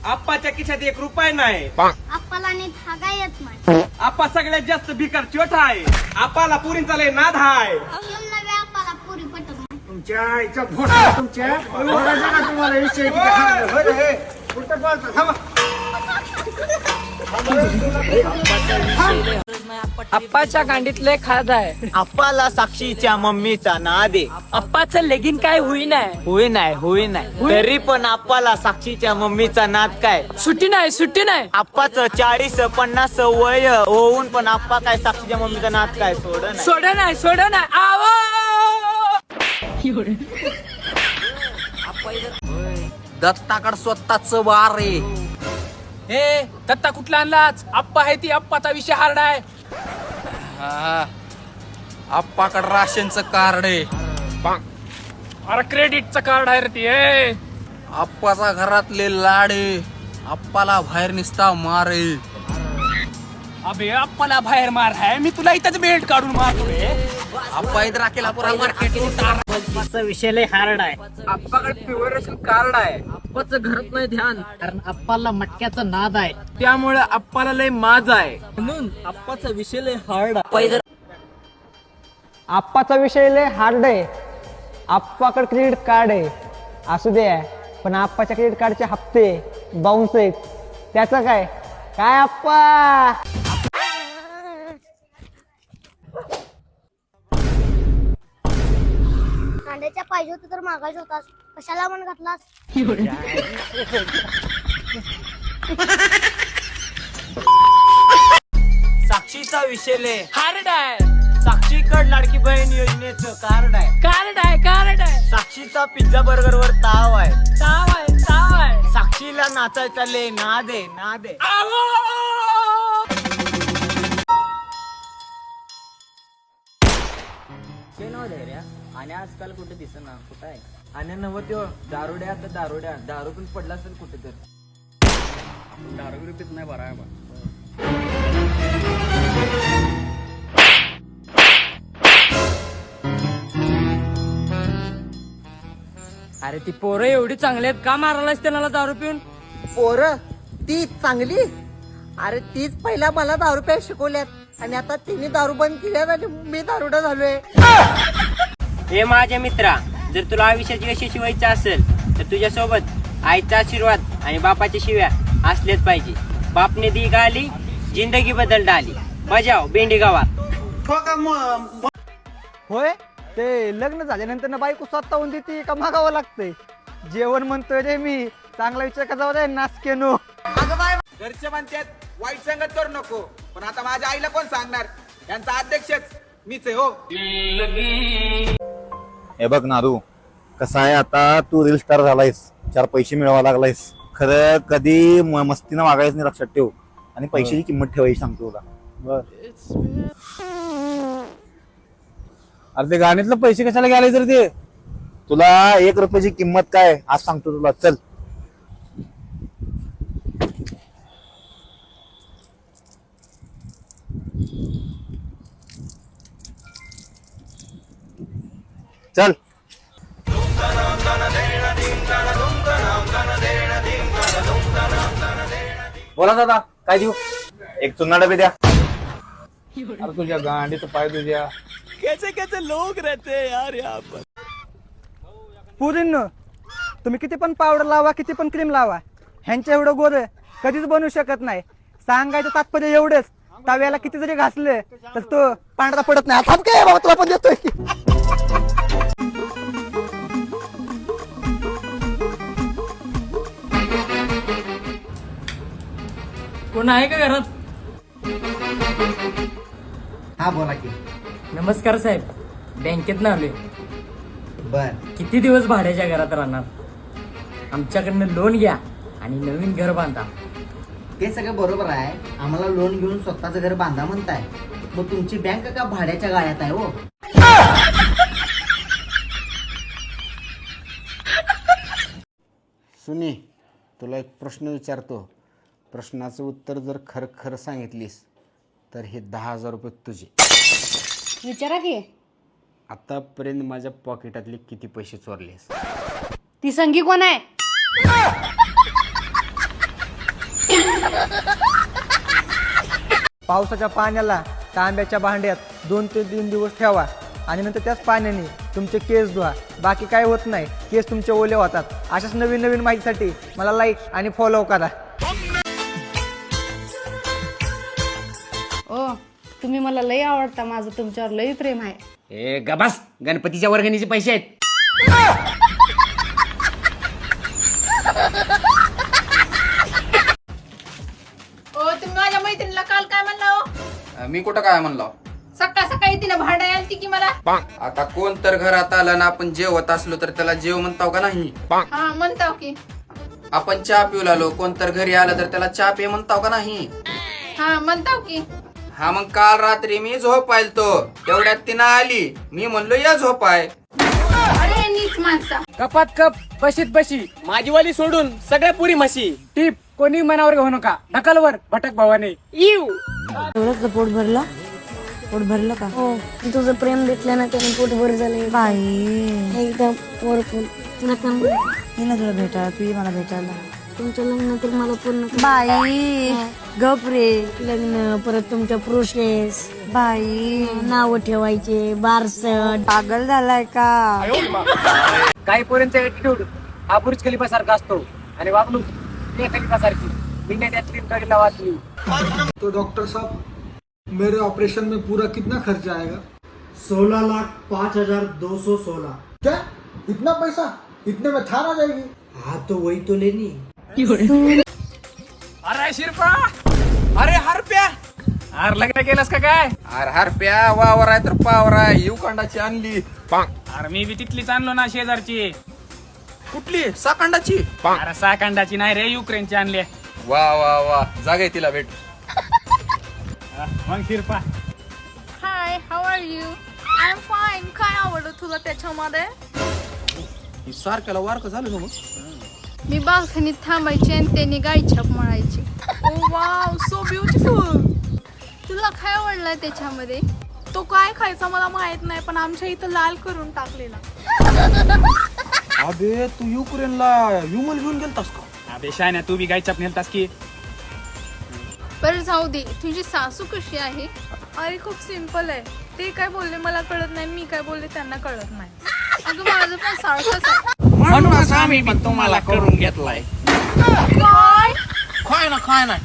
आप्पाच्या खिशात 1 रुपया नाही. आप्पाला नीट हागा येत नाही. आप्पा सगळ्यात जास्त भिकार चोट आहे. आप्पाला पुरींचा लय नाद आहे. नव्या आप्पाला पुरी पटत नाही. तुमच्या आईचा फोटो तुमच्या ओरडायचा का तुम्हाला विषय कुठं बोलतो थांबा. अप्पाच्या गांडीतले खाद आहे. आप्पाला साक्षीच्या मम्मीचा नाद आहे. अप्पाचं लगीन काय होईनाय. होई नाही तरी पण आप्पाला साक्षीच्या मम्मीचा नाद काय. सुट्टी नाही. आप्पाचं 40-50 वय होऊन पण आप्पा काय साक्षीच्या मम्मीचा नाद काय सोड नाही आव दत्ताकड स्वतःच वार आहे. हे दत्ता कुठला आणलाच. आप्पा आहे ती. आप्पाचा विषय हार्ड आहे. आप्पाकड राशनचं कार्ड आहे. अरे क्रेडिटचं कार्ड आहे रे ती. आप्पाचा घरातले लाड आहे. आप्पाला बाहेर निसता मार आहे. अबे आप्पाला बाहेर मार आहे. मी तुला इथंच बेल्ट काढून मारतो रे. आप्पा इथं राखेला पुरा मार्केट. विषय लय हार्ड आहे. आप्पाकडे प्युअर रेशन कार्ड आहे. आप्पाचं घरात नाही ध्यान. कारण आप्पाला मटक्याचा नाद आहे. त्यामुळे आप्पाला लय माज आहे. म्हणून आप्पाचा विषय लय हार्ड आहे. आप्पाचा विषय लय हार्ड आहे. आप्पाकडे क्रेडिट कार्ड आहे. असू द्या, पण आप्पाच्या क्रेडिट कार्डचे हप्ते बाउन्स आहेत. त्याचं काय आप्पा. कांद्याच्या पाहिजे होतं तर मागायचं होतास. कशाला मन घातलास. साक्षीचा विषय लय हार्ड आहे. साक्षीकड लाडकी बहीण योजनेचं कार्ड आहे. कार्ड आहे. साक्षीचा पिझ्झा बर्गर वर ताव आहे. ताव आहे. साक्षीला नाचायचा लय नाद आहे. आणि आजकाल कुठे दिसना. कुठं आहे आणि नव त्यो दारुड्या दारू पण पडला असेल कुठे तर. दारू पित नाही बरा आहे. अरे ती पोरं एवढी चांगली आहेत का मारायलाच त्यांना दारू पिऊन. पोरं ती चांगली. अरे तीच पहिला मला दारू प्यायला शिकवल्यात आणि आता तिने दारू बंद केल्यात आणि मी दारुडा झालोय. हे माझ्या मित्रा, जर तुला आयुष्याची यशस्वी व्हायचं असेल तर तुझ्यासोबत आईचा आशीर्वाद आणि बापाच्या शिव्या असल्याच पाहिजे. बापने दी गाली, जिंदगी बदल डाली. बजाव बेंडी गावात. होय, ते लग्न झाल्यानंतर ना बायको स्वतःहून देते का मागावं लागतंय. जेवण म्हणतोय रे मी. चांगला विचार का जाऊ दे नासकेनो. घरचे म्हणतात वाईट संगत करू नको, पण आता माझ्या आईला कोण सांगणार. यांचा अध्यक्षच मीच आहे हो. हे बघ नारू, कसं आहे, आता तू रील स्टार झालायस, 4 पैसे मिळवा लागलायस. खरं कधी मस्तीनं वागायचं नाही, लक्षात ठेव. आणि पैशाची किंमत ठेवायची सांगतो तुला. बर. अरे ते गाणीतलं पैसे कशाला घ्यायला तर ते. तुला 1 रुपयाची किंमत काय आज सांगतो तुला. चल. चल. बोला दादा, काय देऊ. 1 चुन्ना डबे द्या. अरे तुझ्या गांडीचं पाय तुझ्या. कैसे लोग रहते हैं यार यहाँ पर. पुरींनो, तुम्ही किती पण पावडर लावा, किती पण क्रीम लावा, ह्यांच्या एवढं गोर कधीच बनवू शकत नाही. सांगायचं तात्पर्य एवढंच, तव्याला किती जरी घासले तर तो पांढरा पडत नाही. आता काय बाबा तुला पण देतोय. कोण आहे का घरात. हा बोला की. नमस्कार साहेब, बँकेत ना आलोय. बर. किती दिवस भाड्याच्या घरात राहणार. आमच्याकडनं लोन घ्या आणि नवीन घर बांधा. ते सगळं बरोबर आहे. आम्हाला लोन घेऊन स्वतःचं घर बांधा म्हणताय. मग तुमची बँक का भाड्याच्या गाळ्यात आहे हो. सुनी, तुला एक प्रश्न विचारतो. प्रश्नाचं उत्तर जर खरं सांगितलीस तर हे 10,000 रुपये तुझे. विचारा की. आतापर्यंत माझ्या पॉकेटातले किती पैसे चोरलेस. ती संगी कोण आहे. पावसाच्या पाण्याला तांब्याच्या भांड्यात 2 ते 3 दिवस ठेवा आणि नंतर त्याच पाण्याने तुमचे केस धुवा. बाकी काय होत नाही, केस तुमचे ओले होतात. अशाच नवीन नवीन माहितीसाठी मला लाईक आणि फॉलो करा. ओ तुम्ही मला लई आवडता, माझं तुमच्यावर लई प्रेम आहे. ए गबास, गणपतीच्या वर्गणीचे पैसे आहेत. ओ तुम्ही माझ्या मैत्रिणीला काल काय म्हणला? मी कुठं काय म्हणलो? सकाळ सकाळी तिने भांडा आलती की मला. आता कोण तर घरात आलं ना आपण जेवत असलो तर त्याला जेव म्हणताव का नाही? हा म्हणताव की. आपण चहा पिऊ लागलो, कोण तर घरी आलं तर त्याला चहा पे म्हणताव का नाही? हा म्हणताव की. हा मग काल रात्री मी झोपायला तो तेवढ्यात तिनं आली, मी म्हणलो या झोपाय. अरे नीच माणसा. कपात कप बशीत बशी, माझी वाली सोडून सगळ्या पुरी म्हशी. टीप कोणी मनावर घेऊ नका, ढकलवर भटक भावाने. एवढंच पोट भरला? पोट भरलं का? हो, तुझं प्रेम भेटलं ना त्याने पोट भर झालं बाई. एकदम वरपून तुला तुला भेटायला, तू मला भेटायला. तुमच्या लग्न तर मला पूर्ण बाई गप रे. लग्न परत तुमच्या प्रोसेस बाई, नाव ठेवायचे, बारसट. पागल झालाय का? काही पोरींचा ऍटिट्यूड हा बुर्ज खलिफा सारखा असतो आणि वागणूक ते खलिफा सारखी. मी नाही त्यातली कडेला वाचली. तो डॉक्टर साहब, मेरे ऑपरेशन में पूरा कितना खर्चा आएगा? 16,05,216। क्या इतना पैसा? इतने में थार आ जाएगी? हाँ तो वही तो लेनी। अरे शिरपा, अरे हरप्या, अरे लग्न केलंस का काय? अरे हरप्या वावर आहे तर पावर आहे, युकांडाची आणली. अरे मी बी तिथलीच आणलो ना, शेजारची. कुठली? साकांडाची? अरे साकांडाची नाही रे, युक्रेनची आणली. वा वा वा, जागा तिला भेट. मग Shirpa, hi, how are you? I am fine. काय आवडलं तुला त्याच्यामध्ये? सारख्याला वारक झालं ना मग. मी बाल्कनीत थांबायची आणि त्याने गायछाप मळायची. ओ वाव, सो ब्युटिफुल. तुला काय आवडलं त्याच्यामध्ये? तो काय खायचा मला माहित नाही, पण आमच्या इथं लाल करून टाकलेला. अबे तू युक्रेनला युमल घेऊन गेलतास का? अबे शान्या, तू बी गायछाप नेलतास की? बरं जाऊ दे, तुझी सासू कशी आहे? अरे खूप सिंपल आहे. ते काय बोलले मला कळत नाही, मी काय बोलले त्यांना कळत नाही. अगं माझं पण सारखंच आहे. म्हणूनच आम्ही पण तुम्हाला करून घेतलाय. काय? खाय ना